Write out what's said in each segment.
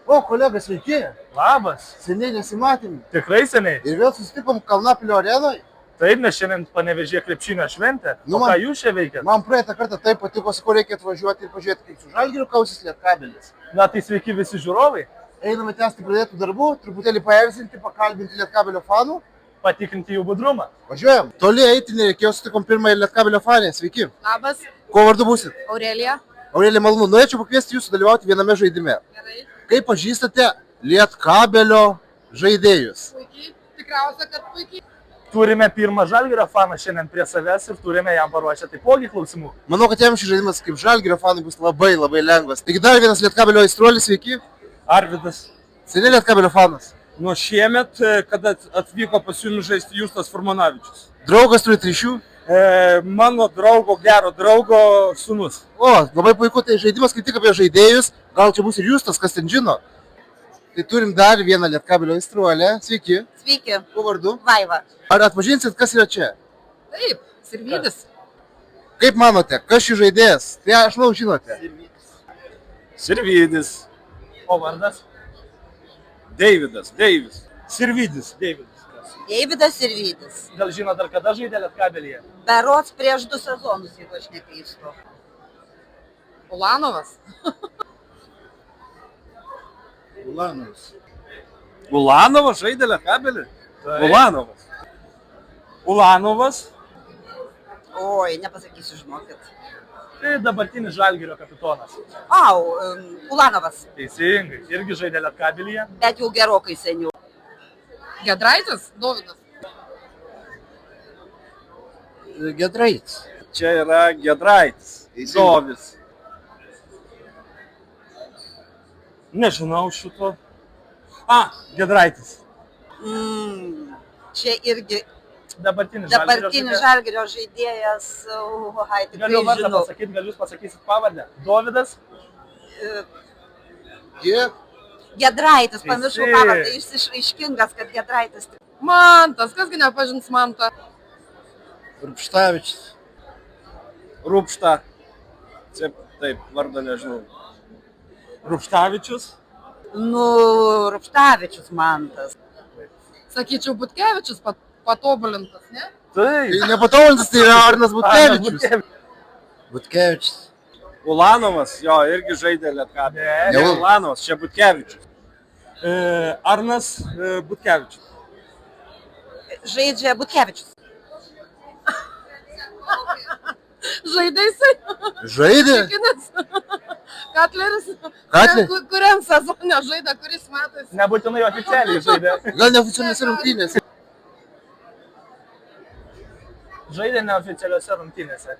O, kolega, sveiki. Labas. Seniai nesimatėm. Tikrai seniai. Ir vėl susitikom Kalnapilio arenoje. Taip, nes šiandien Panevėžyje krepšinio šventė. O ką jūs čia veikiat? Man praeitą kartą taip patiko, su kuo reikia atvažiuoti ir pažiūrėti, kaip su Žalgiriu kausis Lietkabelis. Na tai sveiki visi žiūrovai. Einame tęsti pradėtų darbų, truputėlį paerzinti, pakalbinti Lietkabelio fanų. Patikrinti jų budrumą. Važiuojam. Toli eiti nereikėjo, sutikom pirmąjį Lietkabelio fanę. Sveiki. Labas, Kuo vardu būsit? Aurelija. Aurelija, malonu. Norėčiau pakviesti jūsų dalyvauti viename žaidime. Gerai. Kaip pažįstate Lietkabelio žaidėjus? Puikiai. Tikriausia, kad puikiai. Turime pirmą Žalgirio faną šiandien prie savęs ir turime jam paruošę taipogi klausimų. Manau, kad jam šis žaidimas kaip Žalgirio fanui bus labai lengvas. Taigi dar vienas Lietkabelio aistruolis, sveiki. Arvydas. Seniai Lietkabelio fanas. Nuo šiemet, kada atvyko pas jums žaisti Justas Furmanavičius. Draugas turi ryšių. Mano draugo, gero draugo sūnus. O, labai puiku, tai žaidimas kaip tik apie žaidėjus. Gal čia bus ir Justas, kas ten žino. Tai turim dar vieną Lietkabelio aistruolę. Sveiki. Sveiki. Kuo vardu? Vaiva. Ar atpažinsit, kas yra čia? Taip, Sirvydis. Kaip manote, kas šis žaidėjas? Tai aš manau žinote. Sirvydis. O vardas? Deividas. Sirvydis. Deividas Sirvydis. Gal žino dar kada žaidė Lietkabelyje? Berods prieš 2 sezonus, jeigu aš neklystu. Ulanovas. Ulanovas žaidė Lietkabelį? Ulanovas. Oi, nepasakysiu, žinokit. Tai dabartinis Žalgirio kapitonas. Au, Ulanovas. Teisingai. Irgi žaidė Lietkabelyje. Bet jau gerokai seniau. Gedraitis? Dovydas. Gedraitis. Čia yra Gedraitis. Dovis. Nežinau šito. Gedraitis. Čia irgi Dabartinis Žalgirio žaidėjas. Tikrai Galiu vardą žinau. pasakyti, gal jūs pasakysit pavardę. Dovydas. Gedraitis, pamiršau Teisė. pavardę, jis išraiškingas, kad Gedraitis. Mantas, kasgi nepažins Mantą? Rupštavičius. Rupšta. Čia taip, vardą nežinau. Rupštavičius. Rupštavičius Mantas. Sakyčiau, Butkevičius patobulintas, ne? Taip. Tai nepatobulintas, tai yra Arnas Butkevičius. Butkevičius. Ulanovas, jo, irgi žaidė Lietkabelį. Ne Ulanovas, čia Butkevičius. Arnas Butkevičius. Žaidžia Butkevičius. Žaidė jisai? Žaidė? Katleris? Katleris? Kuriam sezone žaidė, kuris metais? Nebūtinai oficialiai žaidė. Gal neoficialiuose rungtynėse? Žaidė neoficialiuose rungtynėse.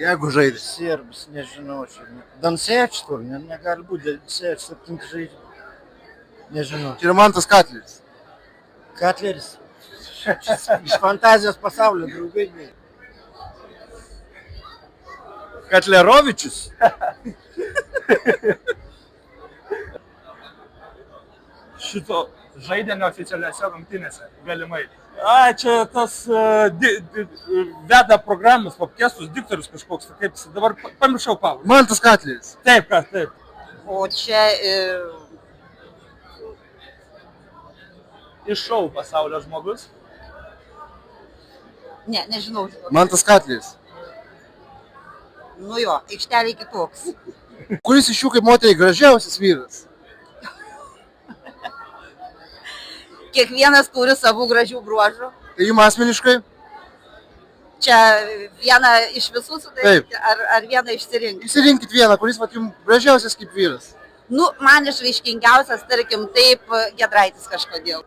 Jeigu žaidė. Serbs, nežinau, Dansevičius tur, negali būti, Dansevičius 7 žaidžia. Nežinau. Čia yra Mantas Katleris. Katleris. Iš fantazijos pasaulio, draugai. Katlerovičius. Šito žaidė neoficialiuose rungtynėse. Galimai. Čia tas veda programas, popkestus, diktorius kažkoks, kaip dabar pamiršau pavardę. Mantas Katleris. Taip. O čia Iš šou pasaulio žmogus. nežinau. Mantas Katleris. Nu jo, aikšteliai kitoks. Kuris iš jų kaip moteriai gražiausias vyras? Kiekvienas turi savų gražių bruožų. Tai jums asmeniškai? Čia vieną iš visų sudaryti, ar vieną išsirinkti? Išsirinkit vieną, kuris jums gražiausias kaip vyras. Man išraiškingiausias, tarkim, taip, Gedraitis kažkodėl.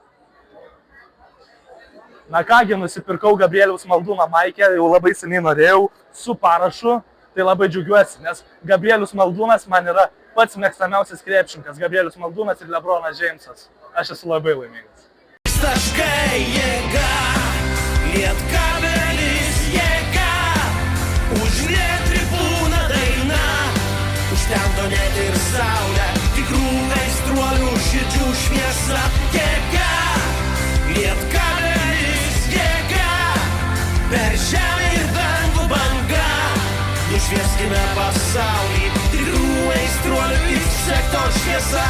Na kągi, nusipirkau Gabrieliaus Maldūną maikę, jau labai seniai norėjau, su parašu. Tai labai džiaugiuosi, nes Gabrielius Maldūnas man yra pats mėgstamiausias krepšininkas. Gabrielius Maldūnas ir Lebronas Džeimsas. Aš esu labai laimingas. Taškai jėga, Lietkabelis jėga, užliet tribūną daina, užtemdo net ir saulę, tikrų aistruolių širdžių šviesa jėga, Lietkabelis jėga, per žemę ir dangų banga, nušviesk šiame pasaulyje. Tikrų aistruolių išsekto šviesa.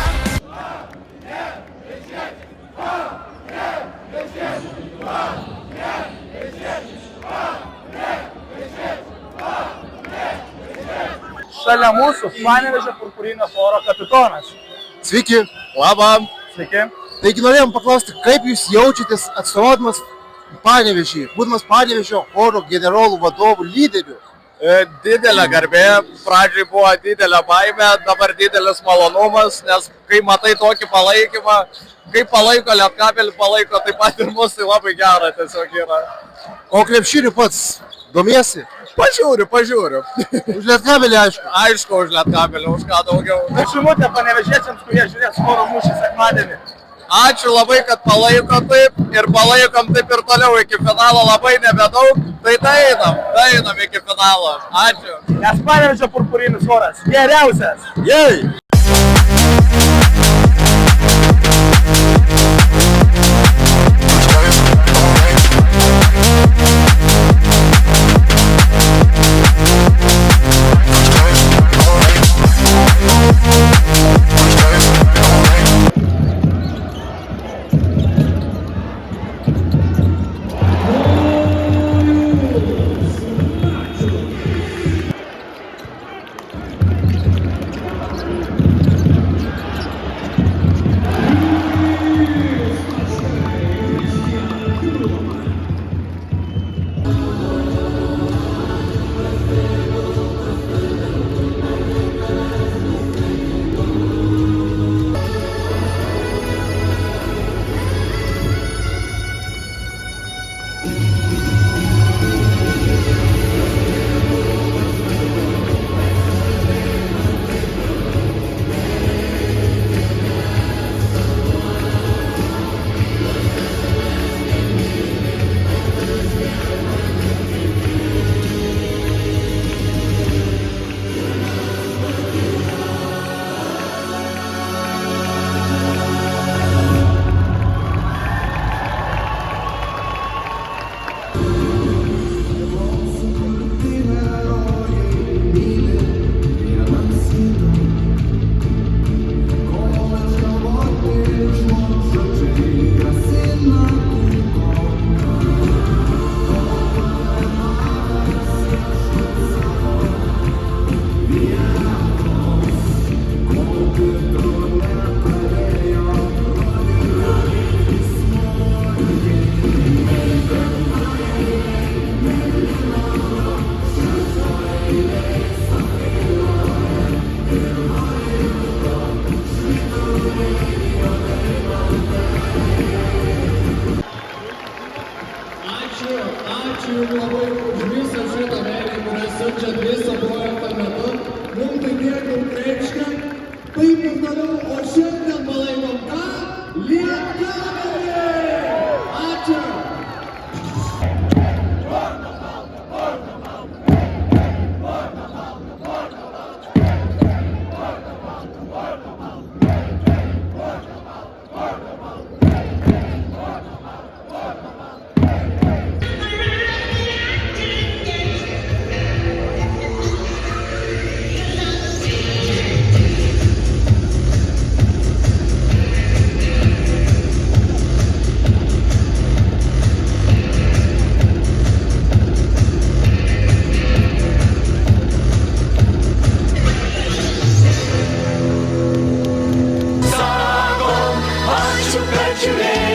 Šalia mūsų Panevėžio Purpurinio choro kapitonas. Sveiki. Labą. Sveiki. Taigi norėjom paklausti, kaip jūs jaučiatės atstovaudamas Panevėžį, būdamas Panevėžio choro generolų vadovų lyderių? Didelė garbė, pradžiai buvo didelė baimė, dabar didelis malonumas, nes kai matai tokį palaikymą, kaip palaiko Lietkabelį, palaiko taip pat ir mus, tai labai gera tiesiog yra. O krepšiniu pats domiesi? Pažiūriu. Už Lietkabelį, aišku. Aišku, už Lietkabelį, už ką daugiau. Žinutė panevėžiečiams, kurie žiūrės choro mūšį sekmadienį. Ačiū labai, kad palaiko taip ir palaikom taip ir toliau iki finalo, labai nebedaug, tai einam iki finalo. Ačiū. Nes Panevėžio Purpurinis choras geriausias. Jei. Ačiū labai už visą šitą meilę, kurią siunčiat visą projektą metu. Mums tai nieko reiškia. Taip ir toliau, o šiandien palaikom ką? Lietkabelį! Ačiū! Sakom, ačiū, kad žiūrėjai.